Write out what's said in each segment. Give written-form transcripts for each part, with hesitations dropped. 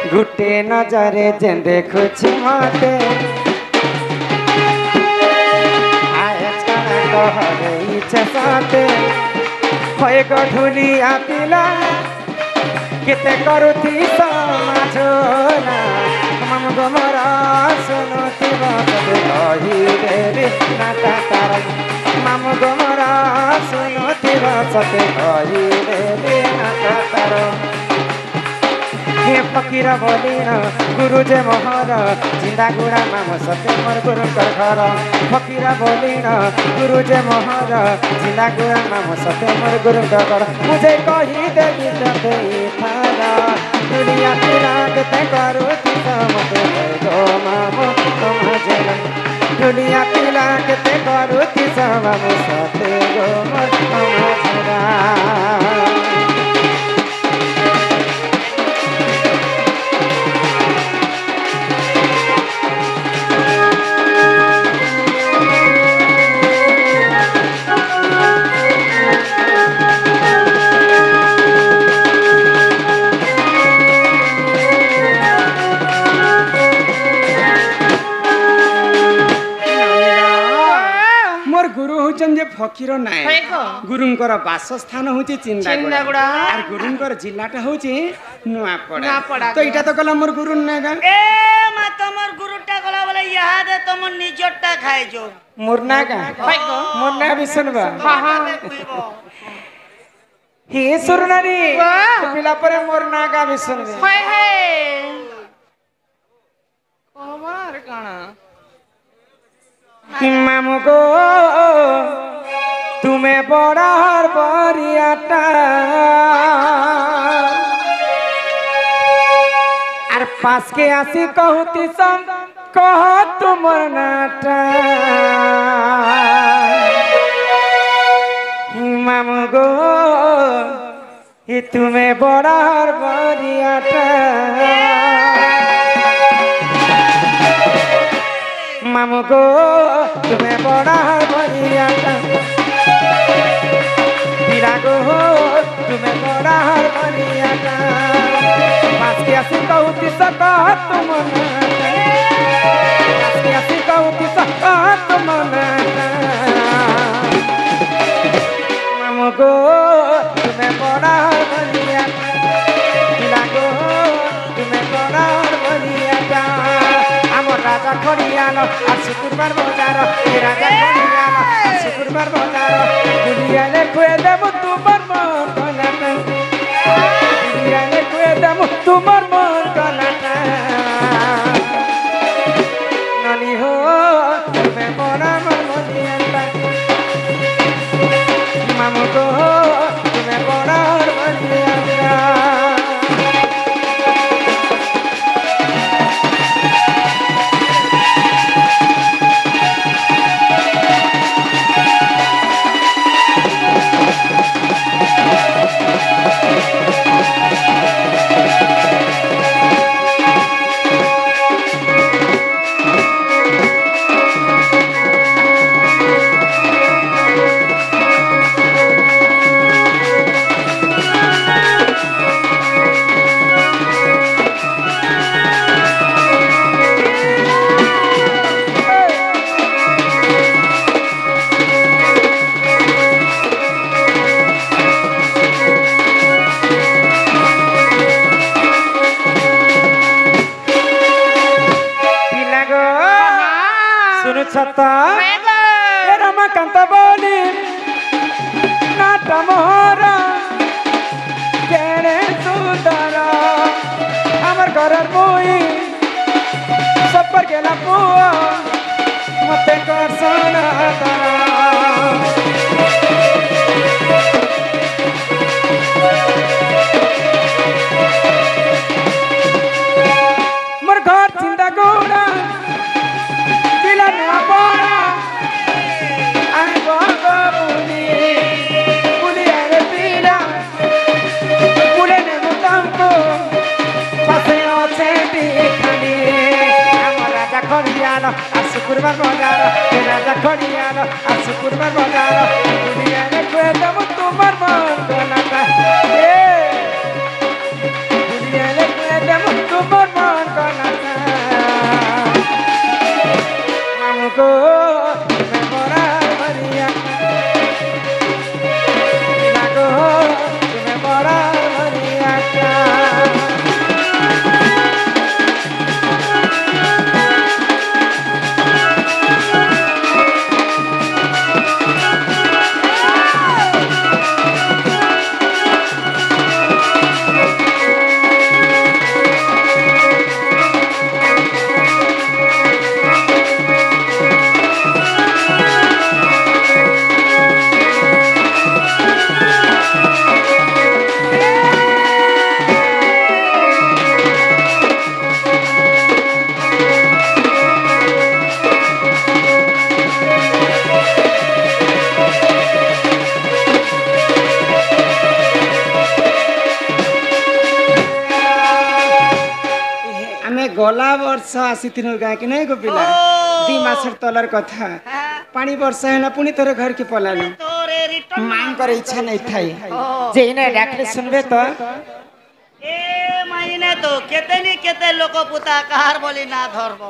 गुटे नजरे जे देखुछि मते आए छाड़ा कहरे इच्छा साथे होए गढुलिया पिला केते करुथि समाजोला मम गमरा सुनुथि बसते कहि रे नाता तारा मम गमरा सुनुथि बसते कहि रे नाता तारा हे फकीर बोलिन गुरु जे मोहर जिंदा गुड़ा माम सत्य मोर गुरु कर घर फकीर बोलिन गुरु जे मोहर जिंदा गुड़ा माम सत्य मोर गुरु कर घर मुझे कही देवी जते थारा दुनिया तेरा के करू ती समते गो माम समझे दुनिया तेरा के करू ती समम सत्य गो मोर समझे फकीर नाय गुरुंकर वासस्थान होची चिंदागुड़ा और गुरुंकर जिल्लाटा होची नुआपड़ा तो इटा तो गला मोर गुरु ना गा ए मा तमर गुरुटा गला बोले यहाँ दे तमर निजटा खाए जो मोर ना गा मोर ना भी सुनबा हां हां हे सुरनारी पिला परे मोर ना गा भी सुनबे हाय हाय कमार काना मामू गो तुम्हें बड़ार बरियाटा और पास के आसी कहती सम कह तुमर नाटा मामू गो ये तुम्हें बड़ार बरियाटा मामू गो तुम्हें बड़ार बरियाटा गो तुम्हें बड़ा हर बनियाटा पास के आसी कहती सका तुम पास के आसी कहती सका तुम मामू गो तुम्हें बड़ा हर बनियाटा गो तुम्हें बड़ा हर बनियाटा आमर राजा खड़ियालो और शुक्रवार बजार राजा खड़ियालो और शुक्रवार बजार दुनिया ने खुए देबो तुमर मन कलाटा दुनिया ने खुए देबो तुमर मन कलाटा ननी हो तुम्हें बड़ा मन बनियाटा मामू को तुम्हें बड़ा बनियाटा रमाकांत बोली नाट मोहर केड़े सुंदर आमर घर मुई सपर गेला पुआ मते कर सोना मोर घर चिंता गोड़ा पिला ना बड़ा आई बाबा बुली अरे पिला बुले ने मुतंको पासे ओचे दिखानी आमर राजा खड़ियालो आ शुक्रवार बजार राजा खड़ियालो आ शुक्रवार बजार दुनिया ने खुए देबो तुमर मन कलाटा ए दुनिया ने खुए देबो तुमर आमे गला वर्ष आसीथिनु गाँ कि नहीं गोपिला ओ। 2 मासर तलर कथा हाँ। पानी वर्षा हैला पुनी तोरे घर के पलानु तोरे रिटर्न मांग करे इच्छा नहीं थाई ओ। जे इने डाकले सुनबे तो ए माइने तो केते केते लोक पुता कहार बोली ना धरबो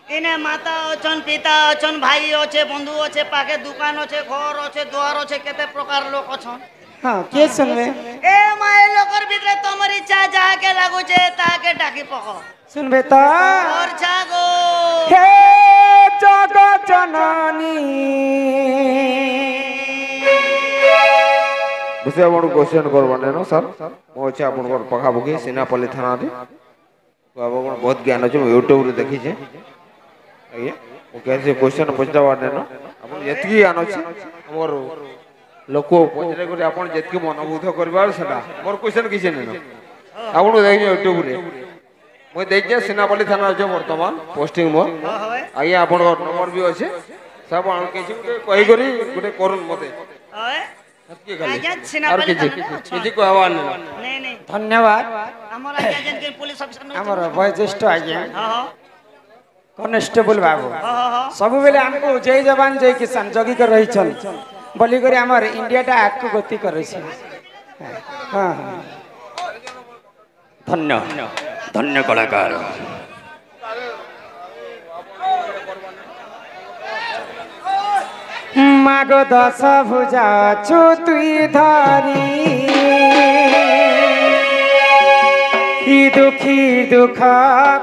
इने माता अछन पिता अछन भाई अछे बंधु अछे पाके दुकान अछे घर अछे द्वार अछे केते प्रकार लोक अछन हां के सुनबे ए माय लोकर भितरे तमर इच्छा जा के लागु छे ताके डाकी पको सुनबे तो और जागो हे जगत जननी बुझे आपण क्वेश्चन करबाने न सर मो अछि आपण को पखाबुकी सिनापल्ली थाना रे तो अब कोन बहुत ज्ञान अछि YouTube रे देखि छे आइए ओ कैसे क्वेश्चन पछताबाने न आपण जेतकी ज्ञान अछि हमर लोक पछरे करे आपण जेतकी मनोबोध करबार सेटा मोर क्वेश्चन किछे न आपण देखि YouTube रे মই देखजे सिनापल्ली थाना अछि वर्तमान पोस्टिंग मो आइए आपण नंबर भी अछि सब आन किछि कहि करी गुटे करन मते ओए आज्ञा और सिनापल्ली किछि को आवाज नहीं नहीं धन्यवाद हमर आज्ञा जन के पुलिस ऑफिसर न हमर वयोज्येष्ठ आज्ञा हां कॉन्स्टेबल बाबू हां सब बेले हमको जय जवान जय किसान जगी कर रही छन बोली करे हमर इंडिया टा आगु गति करे छै हां हां धन्य धन्य कलाकार माग दश भुजा छु तुई धारी ई दुखी दुख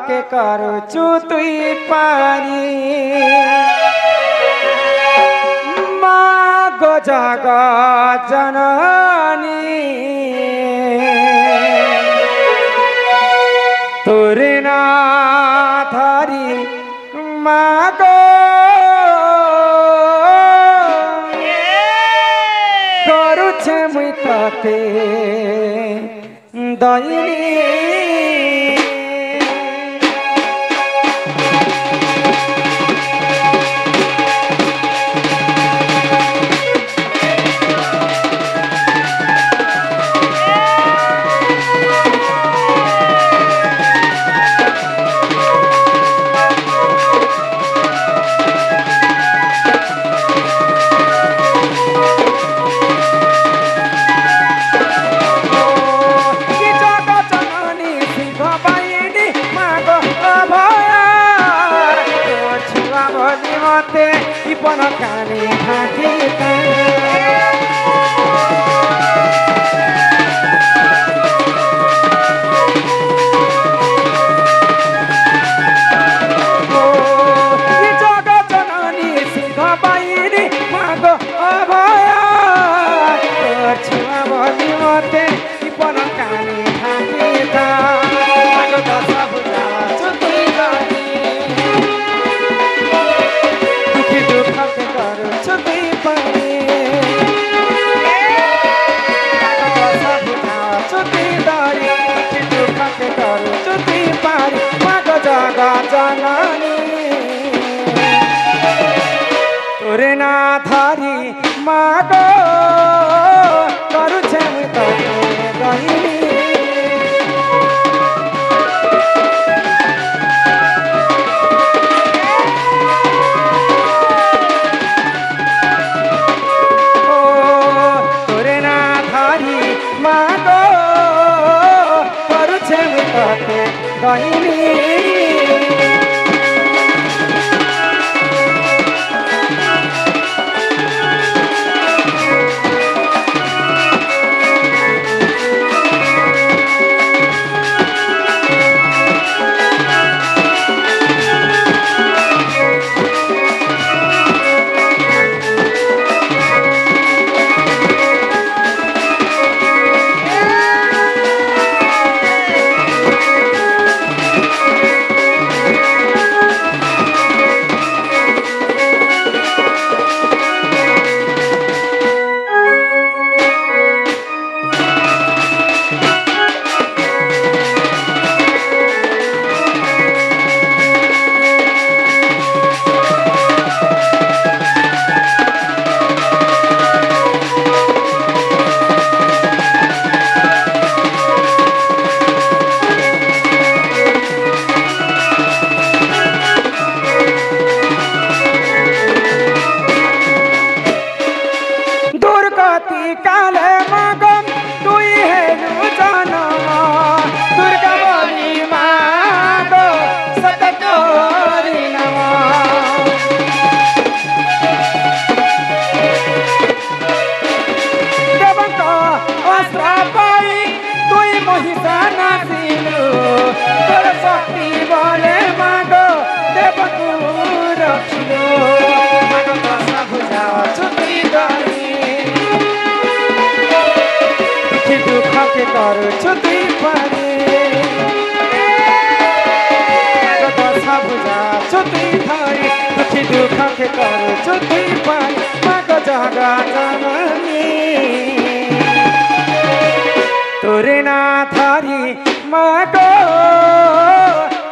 के करू छु तुई पारी माग जग जननी तोरे ना धारी माग करुछे मुई तते दइनी पन कानी खाती जग जननी सिंह बाईनी माग अभया छुआ बनी मते पन कानी खाती माग दश भुजा चुकी गनी दुख के करू छुपी पानी सब छुपी दारी दुख के करू छुपी पारी माग जगा जननी तोरे ना धारी माग करू छे गहिनी পারে দশা বুঝা চুতি ধরে দুঃখী দুঃখকে কর চুতি পারে মাগ জাগা জননী তোরে না ধরি মাগ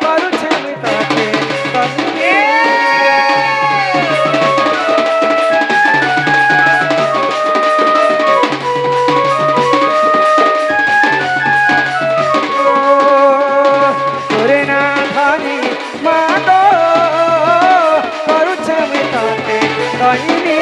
করুছে তাকে তোরে না ধরি মাগ করুছে তাকে কহিনি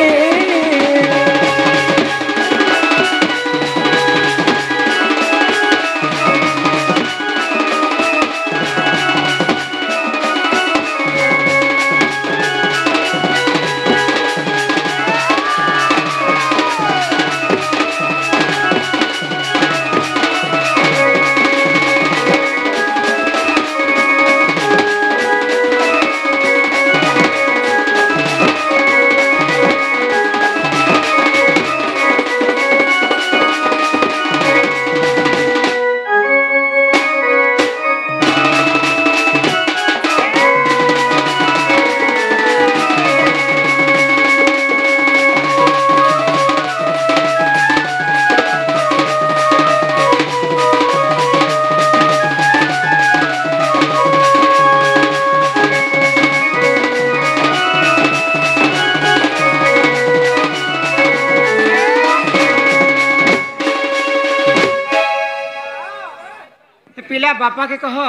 पिला बापा के कहो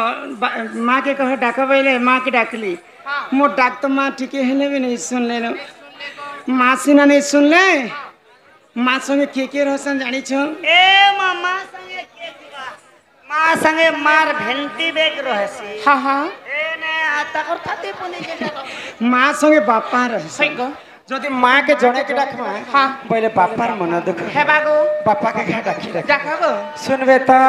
माँ के कहो डाक बोले माँ के डाकली मोर डाक तो माँ ठीक है भी नहीं सुन ले माँ सीना नहीं सुन ले माँ संगे के रहसन जानी छो ए माँ संगे के दिवा माँ संगे मार भेंटी बेग रहसी हाँ हाँ ए ने आता कर थाते पुनी के माँ संगे बापा रह যদি মাকে জনেকে ডাকবা হ্যাঁ বলে বাপার মন দুঃখ হে বাগো বাপাকে ঘা ডাকি ডাকাবো শুনবে তো